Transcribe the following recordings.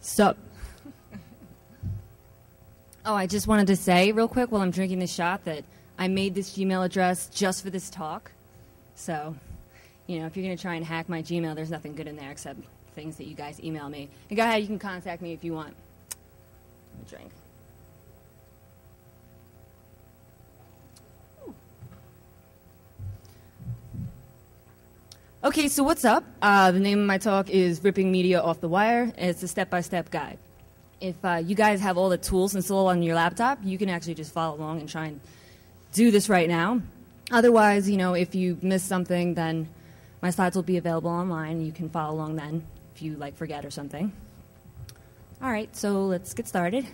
Sup? Oh, I just wanted to say real quick while I'm drinking this shot that I made this Gmail address just for this talk. So, you know, if you're going to try and hack my Gmail, there's nothing good in there except things that you guys email me. And go ahead, you can contact me if you want. Let me drink. Okay, so what's up? The name of my talk is Ripping Media Off the Wire. It's a step-by-step guide. If you guys have all the tools installed on your laptop, you can actually just follow along and try and do this right now. Otherwise, you know, if you miss something, then my slides will be available online. You can follow along then if you, like, forget or something. All right, so let's get started.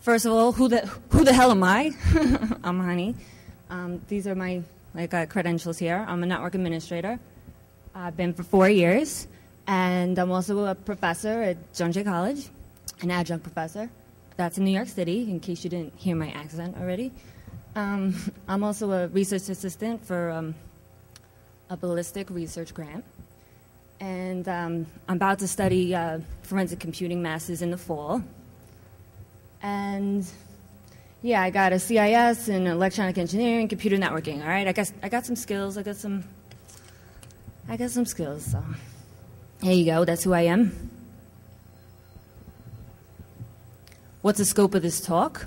First of all, who the hell am I? I'm Honey. These are my credentials here. I'm a network administrator. I've been for 4 years, and I'm also a professor at John Jay College, an adjunct professor. That's in New York City, in case you didn't hear my accent already. I'm also a research assistant for a ballistic research grant, and I'm about to study forensic computing masters in the fall. And yeah, I got a CIS in electronic engineering, computer networking. All right, I got some skills. I got some skills. So there you go. That's who I am. What's the scope of this talk?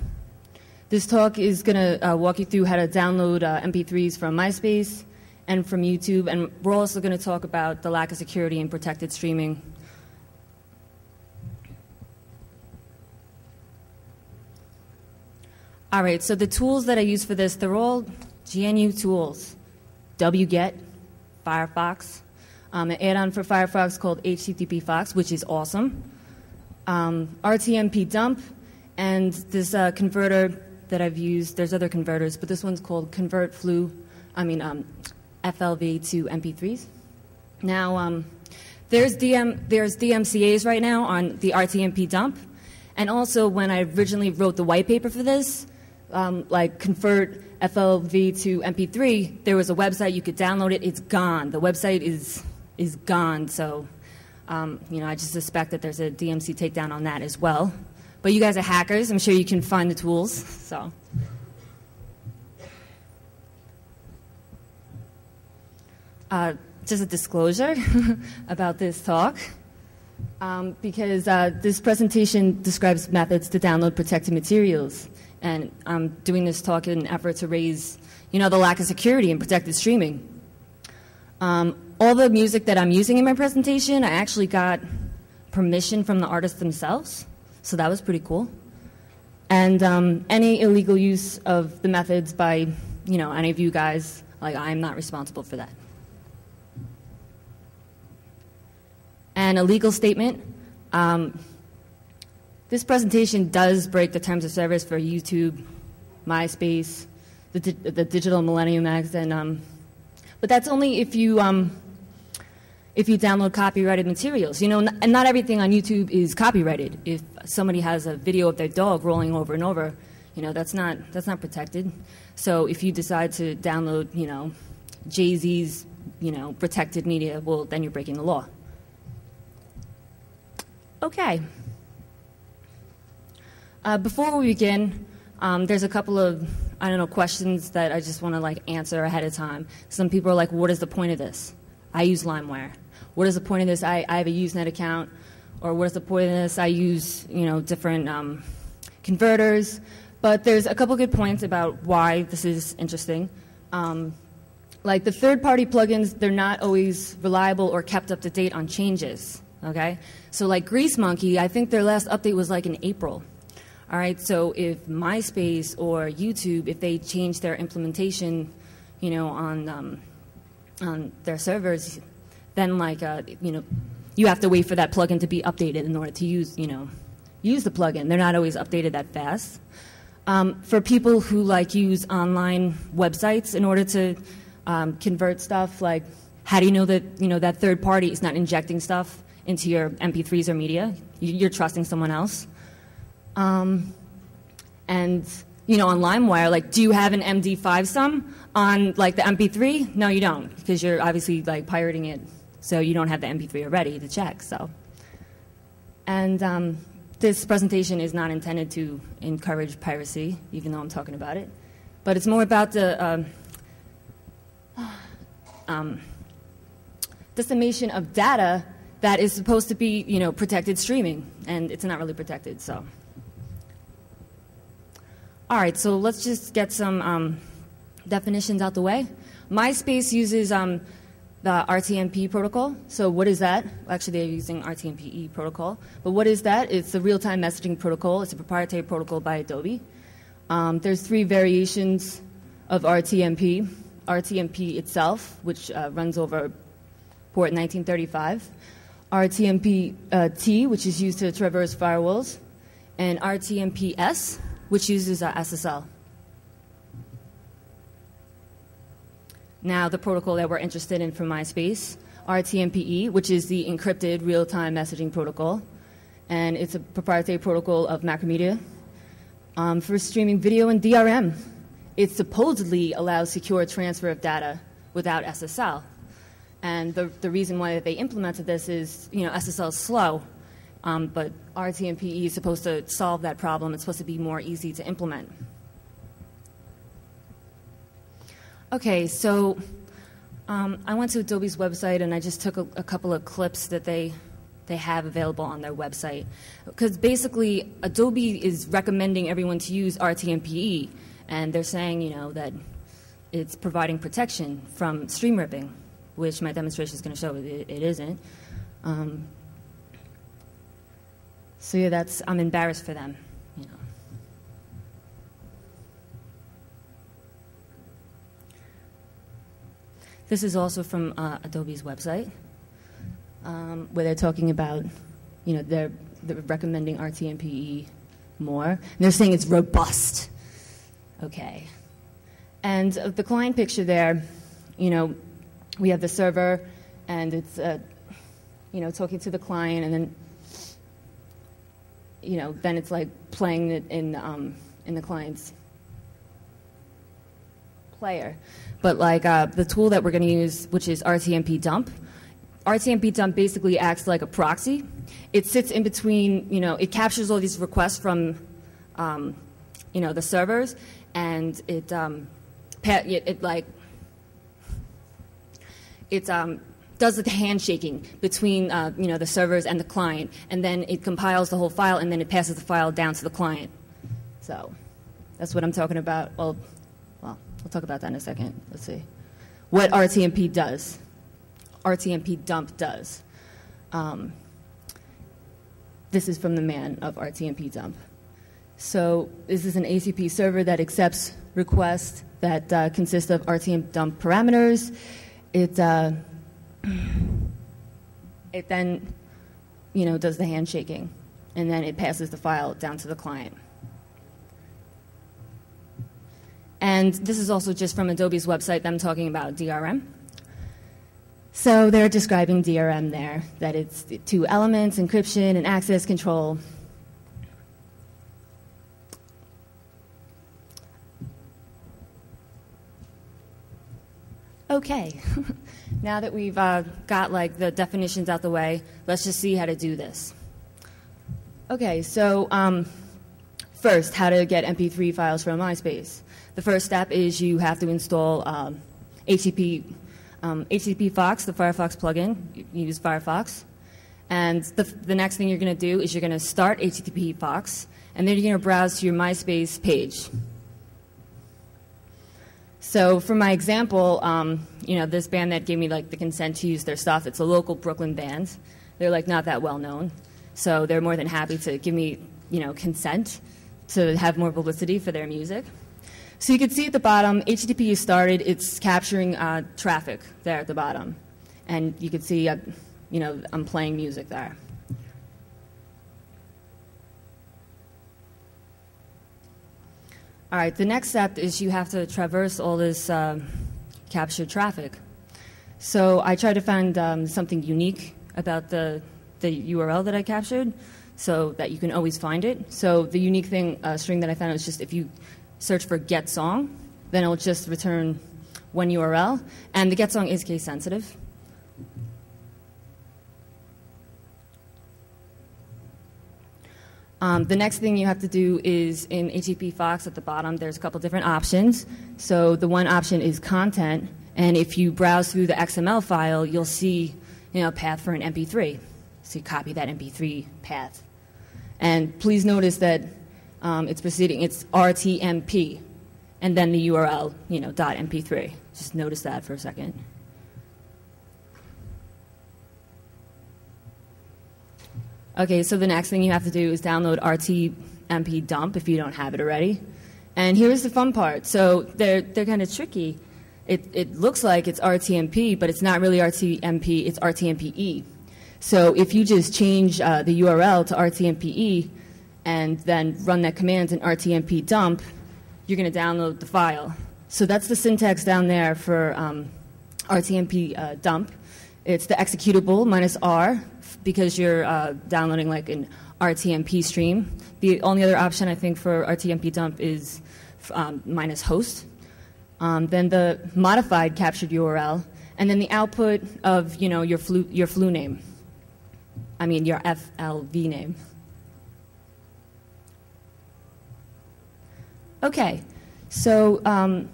This talk is going to walk you through how to download MP3s from MySpace and from YouTube, and we're also going to talk about the lack of security in protected streaming. All right, so the tools that I use for this, they're all GNU tools. wget, Firefox, an add-on for Firefox called HTTP Fox, which is awesome. RTMP dump, and this converter that I've used. There's other converters, but this one's called FLV to MP3s. Now, there's DMCAs right now on the RTMP dump, and also when I originally wrote the white paper for this, like convert FLV to MP3, there was a website you could download it. It's gone. The website is gone. So, you know, I just suspect that there's a DMC takedown on that as well. But you guys are hackers. I'm sure you can find the tools. So, just a disclosure about this talk. Because this presentation describes methods to download protected materials. And I'm doing this talk in an effort to raise, you know, the lack of security in protected streaming. All the music that I'm using in my presentation, I actually got permission from the artists themselves, so that was pretty cool. And any illegal use of the methods by, you know, any of you guys, like, I'm not responsible for that. And a legal statement. This presentation does break the terms of service for YouTube, MySpace, the Digital Millennium Act, and but that's only if you download copyrighted materials. You know, and not everything on YouTube is copyrighted. If somebody has a video of their dog rolling over and over, you know, that's not protected. So if you decide to download, you know, Jay-Z's, you know, protected media, well, then you're breaking the law. Okay. Before we begin, there's a couple of, I don't know, questions that I just want to, like, answer ahead of time. Some people are like, what is the point of this? I use LimeWire. What is the point of this? I have a Usenet account. Or what is the point of this? I use, you know, different converters. But there's a couple good points about why this is interesting. Like the third-party plugins, they're not always reliable or kept up to date on changes. Okay? So like Grease Monkey, I think their last update was like in April. All right, so if MySpace or YouTube, if they change their implementation, you know, on their servers, then like, you know, you have to wait for that plugin to be updated in order to use, you know, use the plugin. They're not always updated that fast. For people who like use online websites in order to convert stuff, like how do you know that, you know, that third party is not injecting stuff into your MP3s or media? You're trusting someone else. And, you know, on LimeWire, like, do you have an MD5 sum on, like, the MP3? No, you don't, because you're obviously, like, pirating it, so you don't have the MP3 already to check, so And this presentation is not intended to encourage piracy, even though I'm talking about it. But it's more about the dissemination of data that is supposed to be, protected streaming, and it's not really protected. So, all right. So let's just get some definitions out the way. MySpace uses the RTMP protocol. So what is that? Actually, they're using RTMPE protocol. But what is that? It's a real-time messaging protocol. It's a proprietary protocol by Adobe. There's 3 variations of RTMP. RTMP itself, which runs over port 1935. RTMP-T, which is used to traverse firewalls. And RTMP-S, which uses SSL. Now, the protocol that we're interested in for MySpace, RTMPE, which is the encrypted real-time messaging protocol, and it's a proprietary protocol of Macromedia for streaming video and DRM. It supposedly allows secure transfer of data without SSL, and the reason why they implemented this is, SSL is slow, but RTMPE is supposed to solve that problem. It's supposed to be more easy to implement. Okay, so I went to Adobe's website and I just took a couple of clips that they have available on their website. Because basically, Adobe is recommending everyone to use RTMPE, and they're saying, that it's providing protection from stream ripping, which my demonstration is going to show it isn't. So yeah, I'm embarrassed for them. This is also from Adobe's website, where they're talking about, they're recommending RTMPE more. And they're saying it's robust. Okay. And the client picture there, we have the server, and it's, talking to the client, and then, then it's like playing it in the client's player. But like the tool that we're going to use, which is RTMP dump, RTMP dump basically acts like a proxy. It sits in between, it captures all these requests from, the servers, and it does the handshaking between, the servers and the client, and then it compiles the whole file, and then it passes the file down to the client. So that's what I'm talking about. Well, we'll talk about that in a second. Let's see. What RTMP does. RTMP dump does. This is from the man of RTMP dump. So this is an ACP server that accepts requests that consist of RTMP dump parameters. It then, does the handshaking, and then it passes the file down to the client. And this is also just from Adobe's website, them talking about DRM. So they're describing DRM there, that it's 2 elements, encryption and access control. Okay, now that we've got the definitions out the way, let's just see how to do this. Okay, so first, how to get MP3 files from MySpace. The first step is you have to install HTTP Fox, the Firefox plugin. You use Firefox. And the next thing you're going to do is you're going to start HTTP Fox, and then you're going to browse to your MySpace page. So for my example, this band that gave me the consent to use their stuff, it's a local Brooklyn band. They're not that well known. So they're more than happy to give me, consent to have more publicity for their music. So you can see at the bottom, HTTP is started. It's capturing traffic there at the bottom. And you can see, I'm playing music there. All right, the next step is you have to traverse all this captured traffic. So I tried to find something unique about the URL that I captured so that you can always find it. So the unique string that I found was just if you search for get song, then it'll just return one URL. And the get song is case sensitive. The next thing you have to do is in HTTP Fox at the bottom, there's a couple different options. So the one option is content, and if you browse through the XML file, you'll see a path for an MP3. So you copy that MP3 path. And please notice that it's RTMP, and then the URL, .mp3. Just notice that for a second. Okay, so the next thing you have to do is download RTMP dump if you don't have it already. And here's the fun part. So they're kind of tricky. It looks like it's RTMP, but it's not really RTMP, it's RTMPE. So if you just change the URL to RTMPE and then run that command in RTMP dump, you're going to download the file. So that's the syntax down there for RTMP dump. It's the executable minus R, because you're downloading like an RTMP stream. The only other option I think for RTMP dump is minus host. Then the modified captured URL, and then the output of your flu name. I mean your FLV name. Okay, so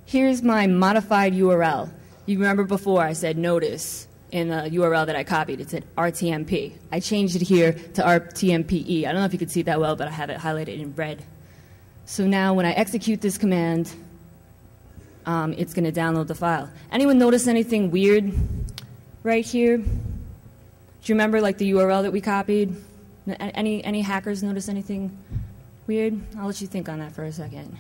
here's my modified URL. You remember before I said notice. In the URL that I copied, it said RTMP. I changed it here to RTMPE. I don't know if you can see that well, but I have it highlighted in red. So now when I execute this command, it's going to download the file. Anyone notice anything weird right here? Do you remember like the URL that we copied? Any hackers notice anything weird? I'll let you think on that for a second.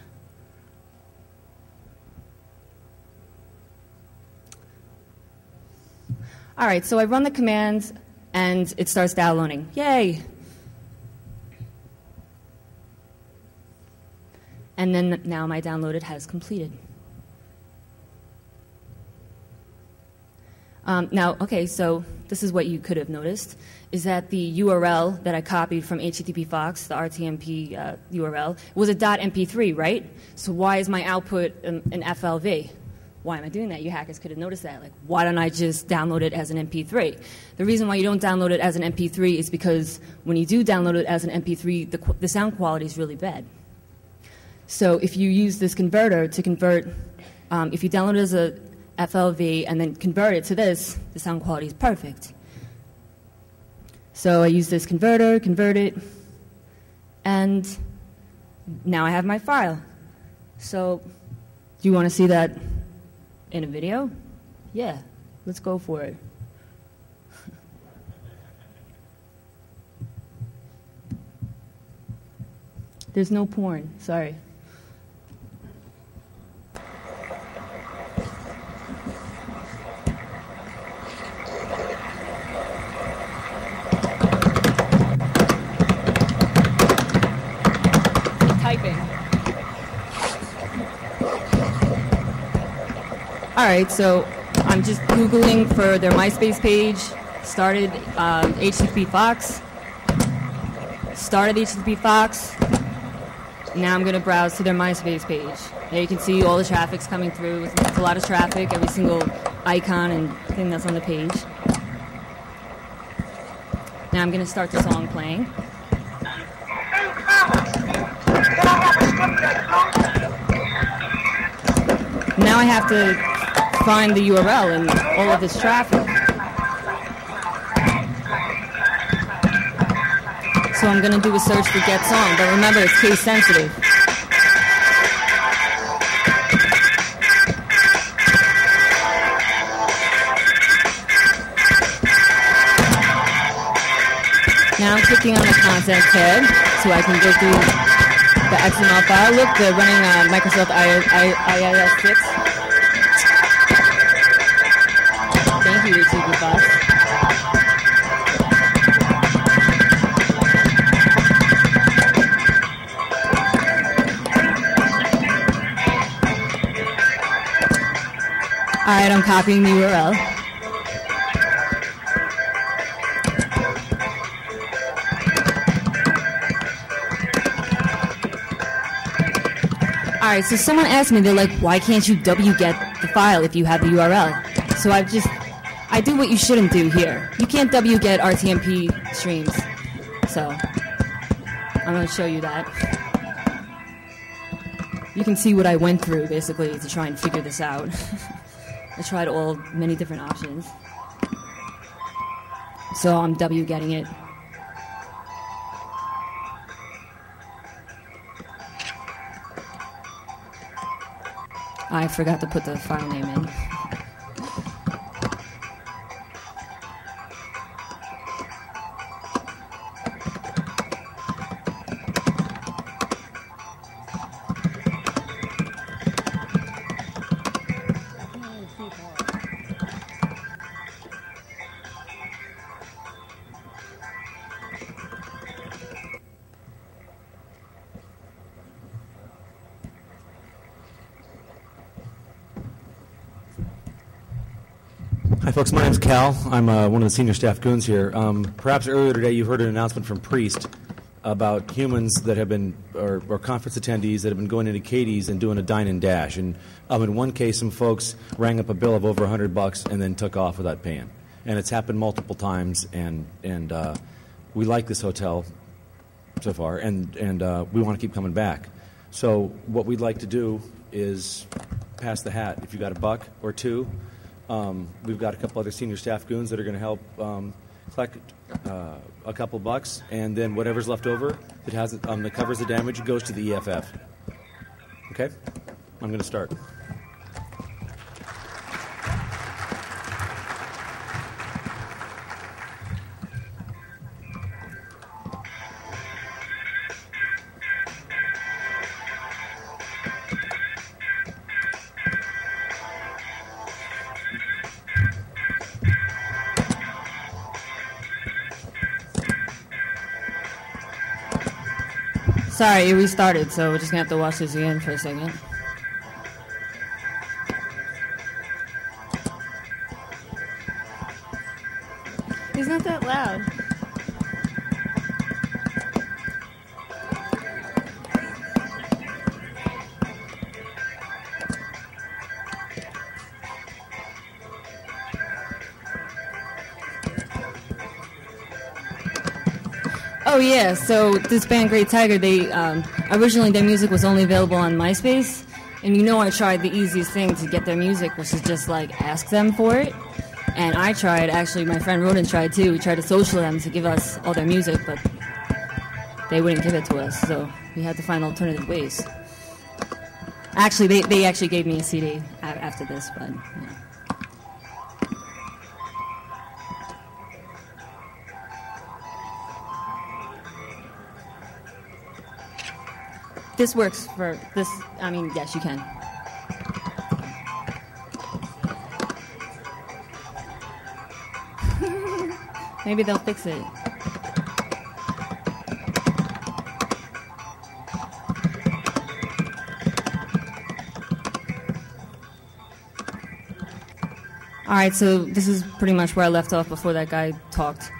All right, so I run the command, and it starts downloading. Yay! And then now my downloaded has completed. Okay, so this is what you could have noticed, is that the URL that I copied from HTTP Fox, the RTMP URL, was a .mp3, right? So why is my output an FLV? Why am I doing that? You hackers could have noticed that. Like, why don't I just download it as an MP3? The reason why you don't download it as an MP3 is because when you do download it as an MP3, the sound quality is really bad. So if you use this converter to convert, if you download it as a FLV and then convert it to this, the sound quality is perfect. So I use this converter, convert it, and now I have my file. So do you want to see that in a video? Yeah, let's go for it. There's no porn, sorry. All right, so I'm just Googling for their MySpace page, started HTTP Fox, started HTTP Fox, now I'm going to browse to their MySpace page. There you can see all the traffic's coming through. It's a lot of traffic, every single icon and thing that's on the page. Now I'm going to start the song playing. Now I have to find the URL and all of this traffic. So I'm going to do a search for get song, but remember it's case sensitive. Now I'm clicking on the content tab so I can go through the XML file. Look, they're running Microsoft IIS 6. Thank you, HTTP Fox. All right, I'm copying the URL. All right, so someone asked me, they're like, why can't you wget the file if you have the URL? So I do what you shouldn't do here. You can't wget RTMP streams. So I'm going to show you that. You can see what I went through, basically, to try and figure this out. I tried many different options. So I'm W getting it. I forgot to put the file name in. Hi, folks. My name's Cal. I'm one of the senior staff goons here. Perhaps earlier today you heard an announcement from Priest about humans that have been, or conference attendees that have been going into Katie's and doing a dine and dash. And in one case, some folks rang up a bill of over $100 and then took off without paying. And it's happened multiple times. And we like this hotel so far, and we want to keep coming back. So what we'd like to do is pass the hat. If you got a buck or two. We've got a couple other senior staff goons that are going to help collect a couple bucks, and then whatever's left over that covers the damage goes to the EFF. Okay? I'm going to start. Sorry, it restarted, so we're just going to have to watch this again for a second. It's not that loud. Oh yeah, so this band Great Tiger, they originally their music was only available on MySpace, and I tried the easiest thing to get their music, which is just like ask them for it. And I tried, actually my friend Ronan tried too, we tried to social them to give us all their music, but they wouldn't give it to us, so we had to find alternative ways. Actually, they actually gave me a CD after this, but yeah. This works for this. I mean, yes, you can. Maybe they'll fix it. All right, so this is pretty much where I left off before that guy talked.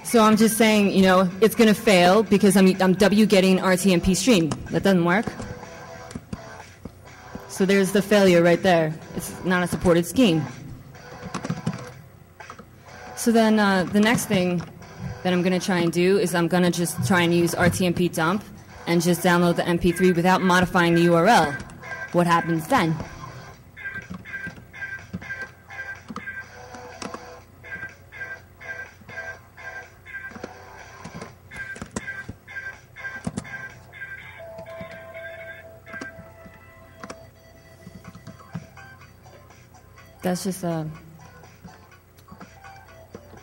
So I'm just saying, it's going to fail because I'm W getting RTMP stream. That doesn't work. So there's the failure right there. It's not a supported scheme. So then the next thing that I'm going to try and do is I'm going to just try and use RTMP dump and just download the MP3 without modifying the URL. What happens then? That's just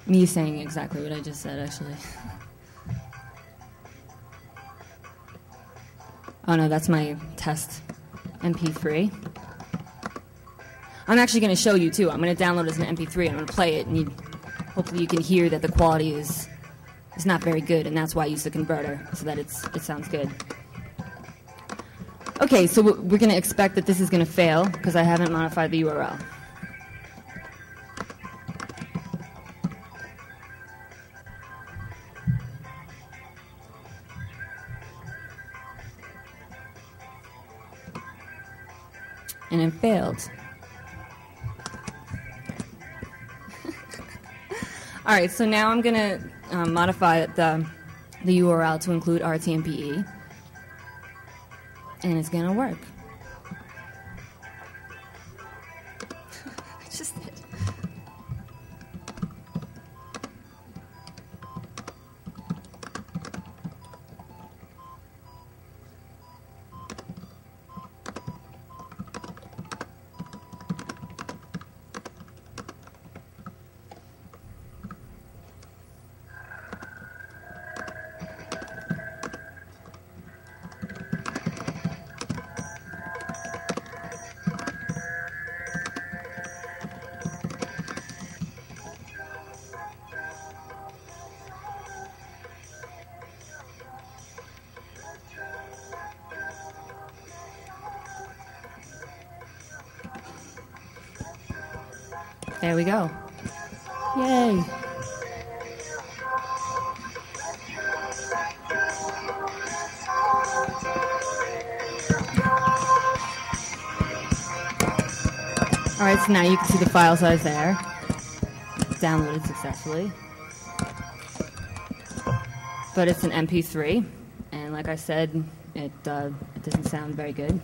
me saying exactly what I just said, actually. Oh no, that's my test MP3. I'm actually going to show you too. I'm going to download it as an MP3. I'm going to play it, and hopefully you can hear that the quality is not very good, and that's why I use the converter, so that it sounds good. Okay, so we're going to expect that this is going to fail because I haven't modified the URL. And it failed. All right, so now I'm going to modify the the URL to include RTMPE, and it's gonna work. It's just it. There we go. Yay. All right, so now you can see the file size there. It's downloaded successfully. But it's an MP3, and like I said, it doesn't sound very good.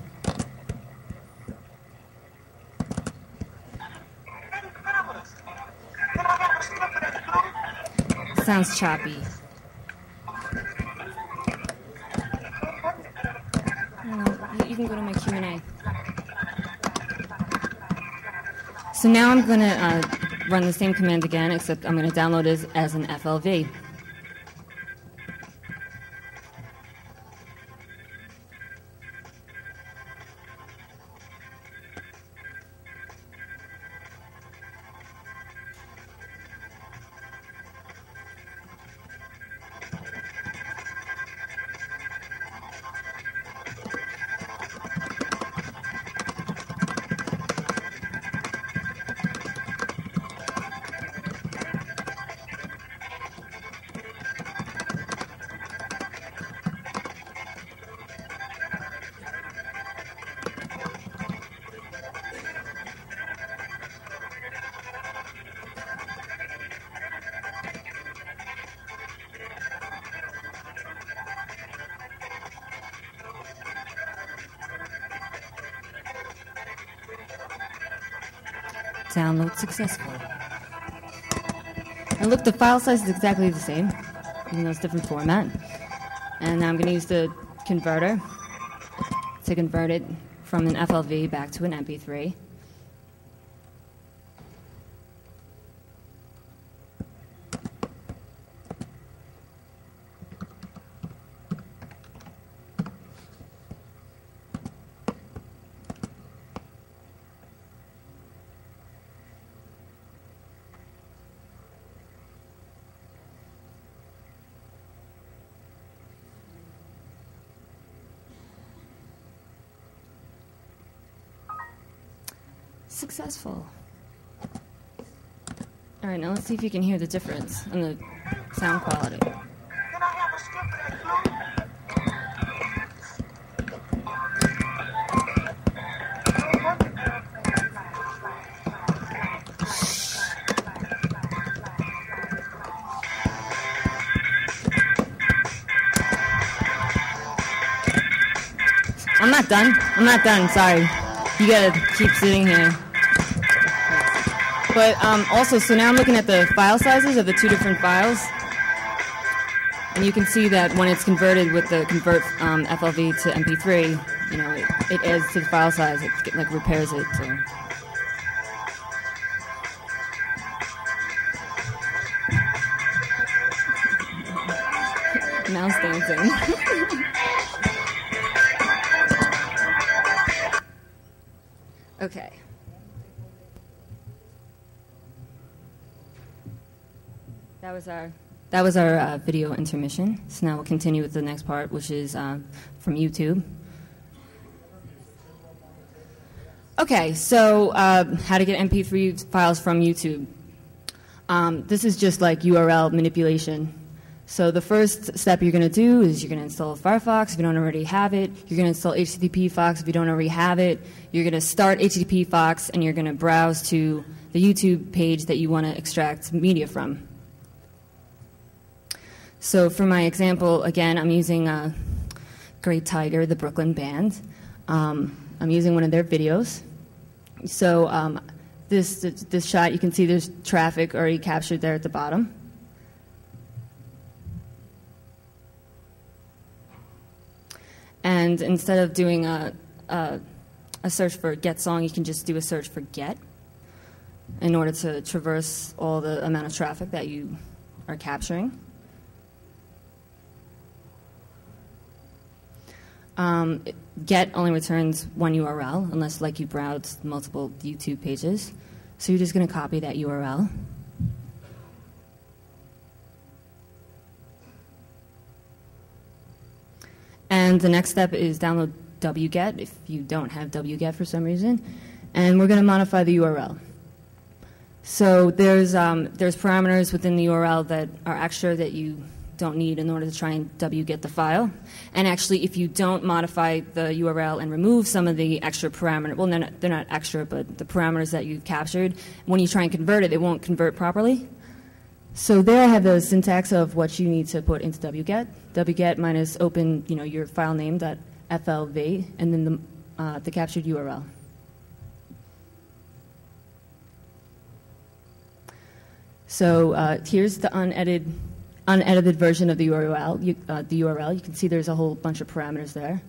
Sounds choppy. You can go to my Q&A. So now I'm going to run the same command again, except I'm going to download it as an FLV. Download successful. And look, the file size is exactly the same, even though it's different format. And now I'm going to use the converter to convert it from an FLV back to an MP3. Successful. All right, now let's see if you can hear the difference in the sound quality. I'm not done. I'm not done. Sorry. You gotta keep sitting here. But also, so now I'm looking at the file sizes of the two different files. And you can see that when it's converted with the convert FLV to MP3, you know, it adds to the file size. It like repairs it. So. Mouse dancing. Okay. That was our video intermission. So now we'll continue with the next part, which is from YouTube. Okay, so how to get MP3 files from YouTube. This is just like URL manipulation. So the first step you're going to do is you're going to install Firefox if you don't already have it. You're going to install HTTP Fox if you don't already have it. You're going to start HTTP Fox and you're going to browse to the YouTube page that you want to extract media from. So for my example, again, I'm using Great Tiger, the Brooklyn band. I'm using one of their videos. So this shot, you can see there's traffic already captured there at the bottom. And instead of doing a search for get song, you can just do a search for get in order to traverse all the amount of traffic that you are capturing. Get only returns one URL unless like you browse multiple YouTube pages. So you're just going to copy that URL. And the next step is download wget if you don't have wget for some reason. And we're going to modify the URL. So there's parameters within the URL that are extra that you don't need in order to try and wget the file. And actually, if you don't modify the URL and remove some of the extra parameters, well, they're not extra, but the parameters that you've captured, when you try and convert it, it won't convert properly. So there I have the syntax of what you need to put into wget. Wget minus open, your file name .flv, and then the captured URL. So here's the unedited version of the URL. You can see there's a whole bunch of parameters there,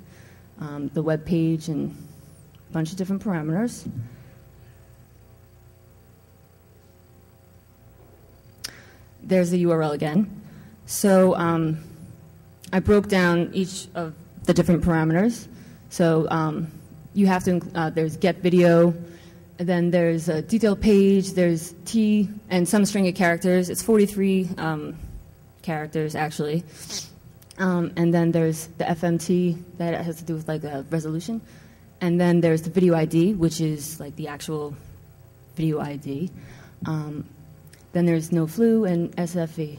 the web page and a bunch of different parameters. There's the URL again. So I broke down each of the different parameters. So you have to, there's get video, and then there's a detail page, there's T, and some string of characters. It's 43 characters, actually. And then there's the FMT, that has to do with like the resolution. And then there's the video ID, which is like the actual video ID. Then there's no flu and SFV.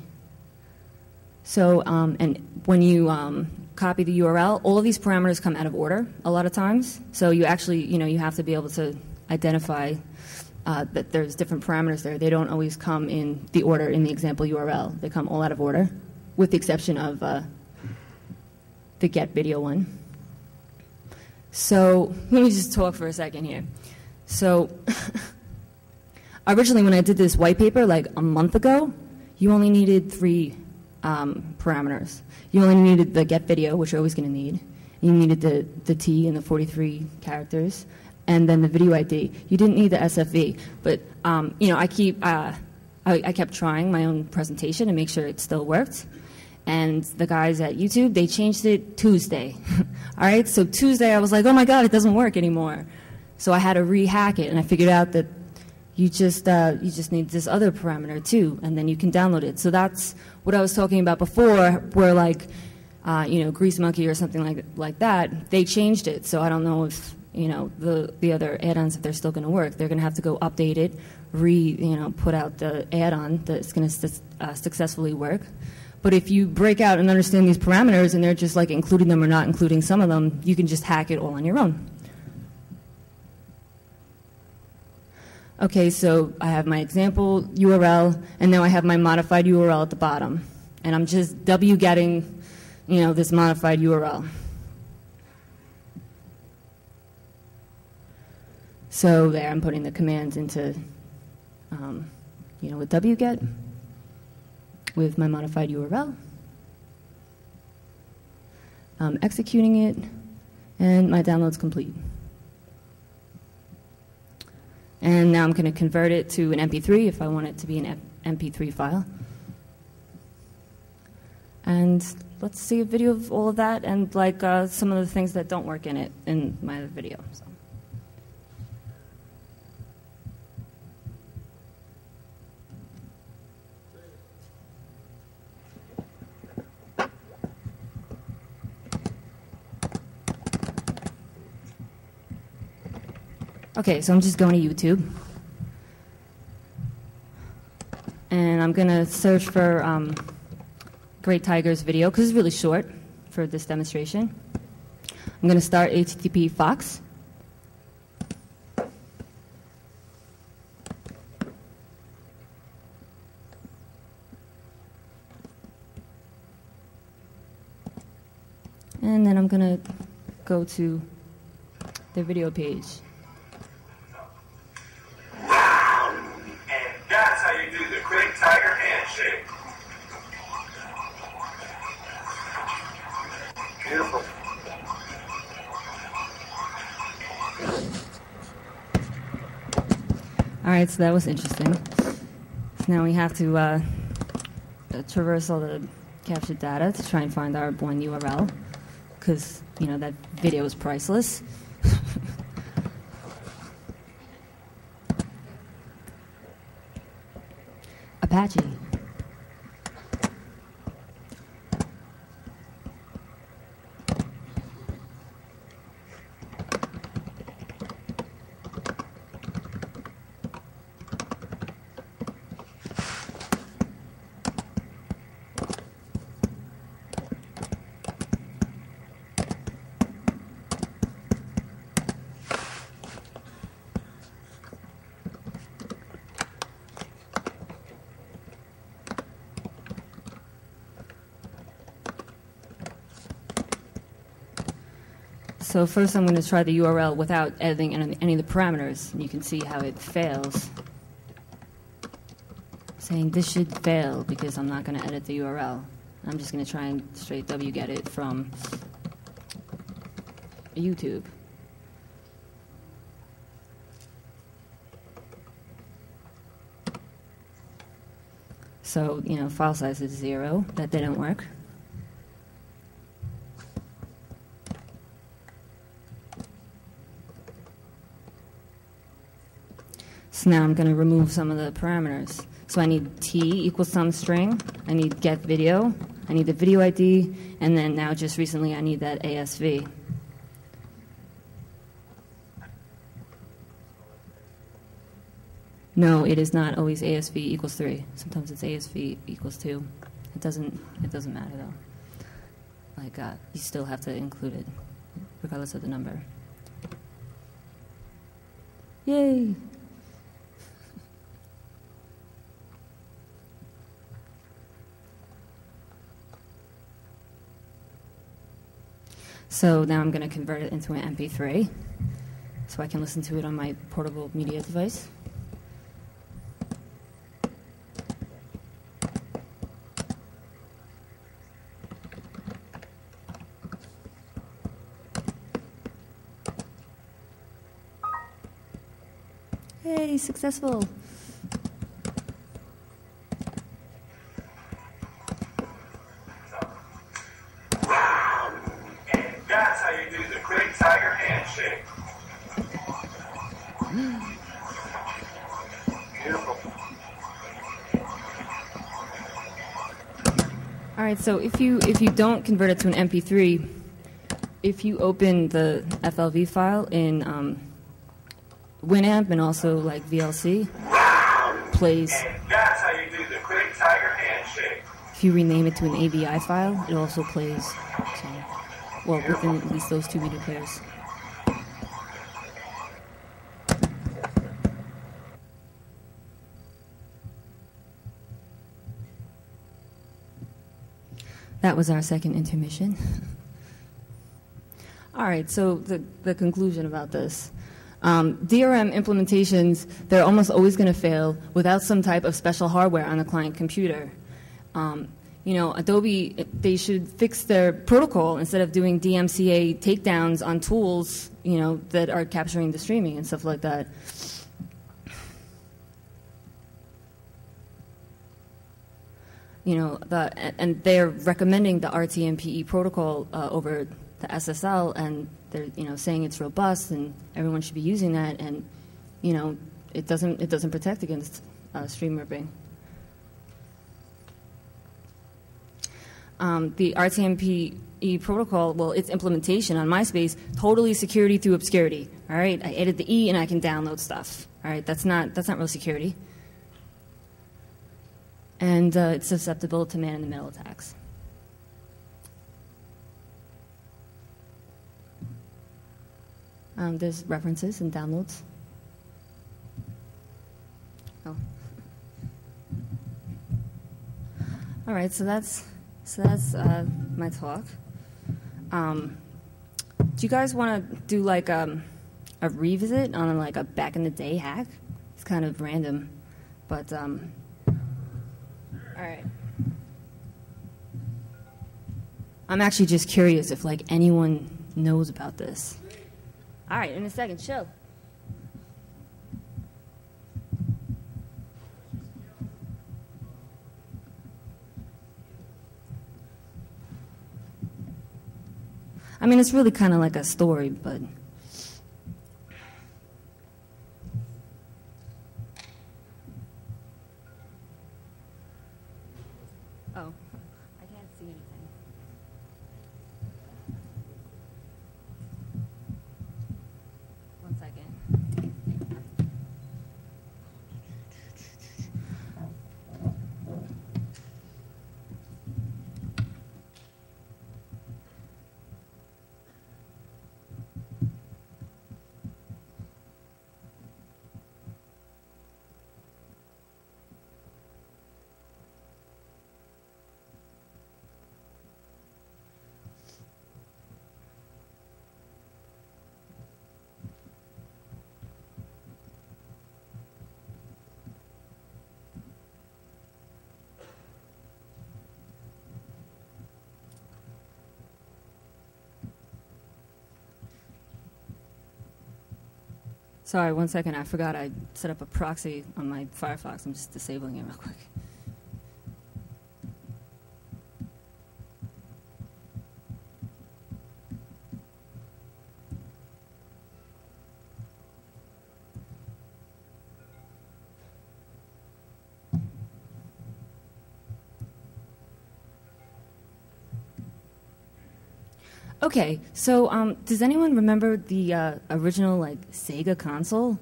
So, and when you copy the URL, all of these parameters come out of order a lot of times. So you actually, you have to be able to identify that there's different parameters there. They don't always come in the order in the example URL. They come all out of order, with the exception of the get video one. So let me just talk for a second here. So originally when I did this white paper like a month ago, you only needed 3 parameters. You only needed the get video, which you're always going to need. You needed the T and the 43 characters, and then the video ID. You didn't need the SFV, but I kept trying my own presentation to make sure it still worked. And the guys at YouTube, they changed it Tuesday. All right, so Tuesday I was like, oh my God, it doesn't work anymore. So I had to rehack it, and I figured out that you just need this other parameter too, and then you can download it. So that's what I was talking about before, where like, Grease Monkey or something like that, they changed it. So I don't know if the other add-ons, if they're still going to work. They're going to have to go update it, put out the add-on that's going to successfully work. But if you break out and understand these parameters and they're just like including them or not including some of them, you can just hack it all on your own. Okay, so I have my example URL, and now I have my modified URL at the bottom. And I'm just wgetting, this modified URL. So there, I'm putting the commands into, with wget, with my modified URL, executing it, and my download's complete. And now I'm going to convert it to an MP3 if I want it to be an MP3 file. And let's see a video of all of that and like some of the things that don't work in it in my other video. So. Okay, so I'm just going to YouTube. And I'm going to search for Great Tiger's video, because it's really short for this demonstration. I'm going to start HTTP Fox. And then I'm going to go to the video page. And that's how you do the quick tiger handshake. Beautiful. All right, so that was interesting. So now we have to traverse all the captured data to try and find our one URL, because, you know, that video is priceless. Apache. So first I'm going to try the URL without editing any of the parameters. And you can see how it fails. Saying this should fail because I'm not going to edit the URL. I'm just going to try and straight wget it from YouTube. So, you know, file size is 0. That didn't work. So now I'm going to remove some of the parameters. So I need t equals some string. I need get video. I need the video ID. And then now just recently I need that ASV. No, it is not always ASV equals 3. Sometimes it's ASV equals 2. It doesn't matter though. Like, you still have to include it, regardless of the number. Yay! So now I'm going to convert it into an MP3 so I can listen to it on my portable media device. Hey, successful. That's how you do the quick tiger handshake. Beautiful. All right, so if you don't convert it to an MP3, if you open the FLV file in Winamp and also like VLC, plays. And that's how you do the quick tiger handshake. If you rename it to an AVI file, it also plays. So, well, within at least those two video players. That was our second intermission. All right, so the conclusion about this. DRM implementations, they're almost always going to fail without some type of special hardware on the client computer. You know, Adobe, they should fix their protocol instead of doing DMCA takedowns on tools, you know, that are capturing the streaming and stuff like that. You know, and they're recommending the RTMPE protocol over the SSL, and they're, you know, saying it's robust and everyone should be using that, and, you know, it doesn't protect against stream ripping. The RTMPE protocol, well, its implementation on MySpace, totally security through obscurity. All right, I edit the E and I can download stuff. All right, that's not real security. And it's susceptible to man-in-the-middle attacks. There's references and downloads. Oh. All right, so that's my talk. Do you guys want to do like a revisit on like a back in the day hack? It's kind of random, but all right. I'm actually just curious if like anyone knows about this. All right, in a second, chill. I mean, it's really kind of like a story, but... Oh, I can't see anything. One second. Sorry, one second. I forgot I set up a proxy on my Firefox. I'm just disabling it real quick. Okay, so does anyone remember the original like Sega console?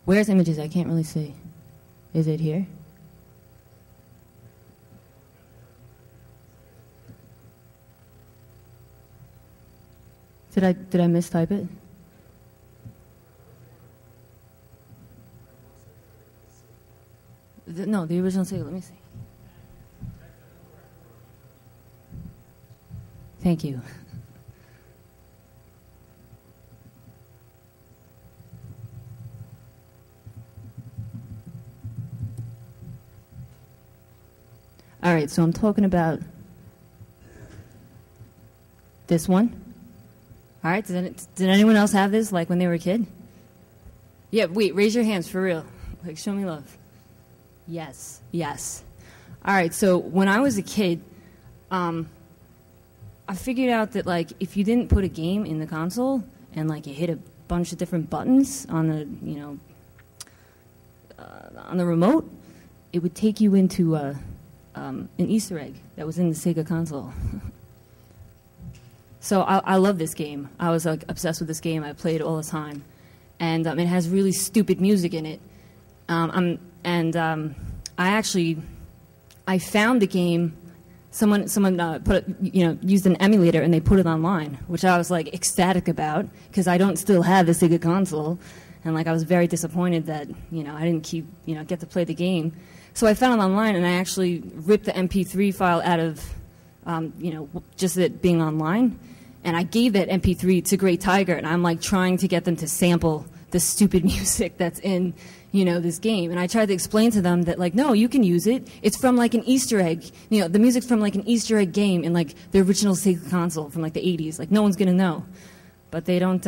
Where's images? I can't really see. Is it here? Did I mistype it? No, the original Sega. Let me see. Thank you. All right, so I'm talking about this one. All right, did anyone else have this, like, when they were a kid? Yeah, wait, raise your hands, for real. Like, show me love. Yes, yes. All right, so when I was a kid, I figured out that, like, if you didn't put a game in the console and, like, you hit a bunch of different buttons on the, you know, on the remote, it would take you into an Easter egg that was in the Sega console. So I love this game. I was, like, obsessed with this game. I played it all the time. And it has really stupid music in it. I found the game. Someone used an emulator and they put it online, which I was like ecstatic about because I don't still have the Sega console, and like I was very disappointed that I didn't get to play the game. So I found it online and I actually ripped the MP3 file out of just it being online, and I gave that MP3 to Great Tiger, and I'm like trying to get them to sample the stupid music that's in this game. And I tried to explain to them that, like, no, you can use it. It's from, like, an Easter egg. The music's from, like, an Easter egg game in, like, the original Sega console from, like, the 80s. Like, no one's going to know. But they don't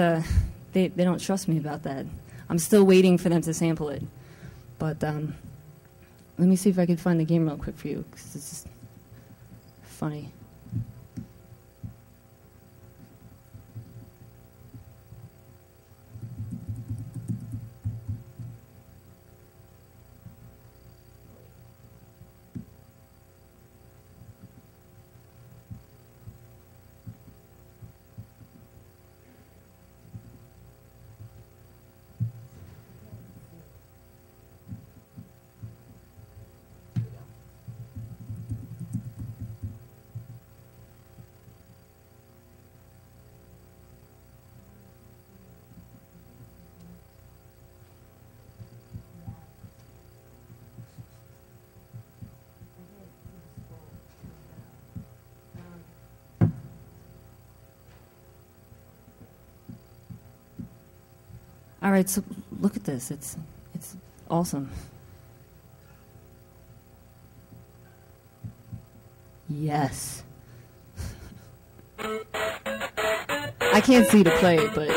trust me about that. I'm still waiting for them to sample it. But let me see if I can find the game real quick for you, because it's just funny. All right, so look at this. It's awesome. Yes. I can't see to play it, but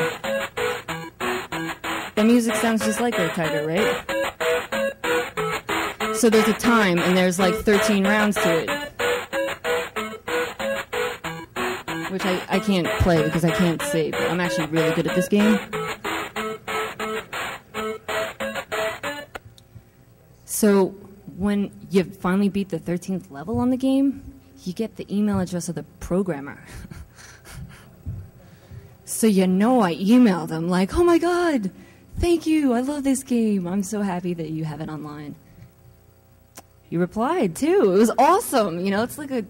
the music sounds just like Red Tiger, right? So there's a time, and there's like 13 rounds to it, which I can't play because I can't see, but I'm actually really good at this game. So when you finally beat the 13th level on the game, you get the email address of the programmer. So I emailed them like, oh my God, thank you, I love this game. I'm so happy that you have it online. You replied too. It was awesome. It's like a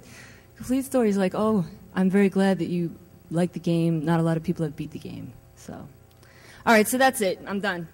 complete story. It's like, oh, I'm very glad that you like the game. Not a lot of people have beat the game. So, all right, so that's it. I'm done.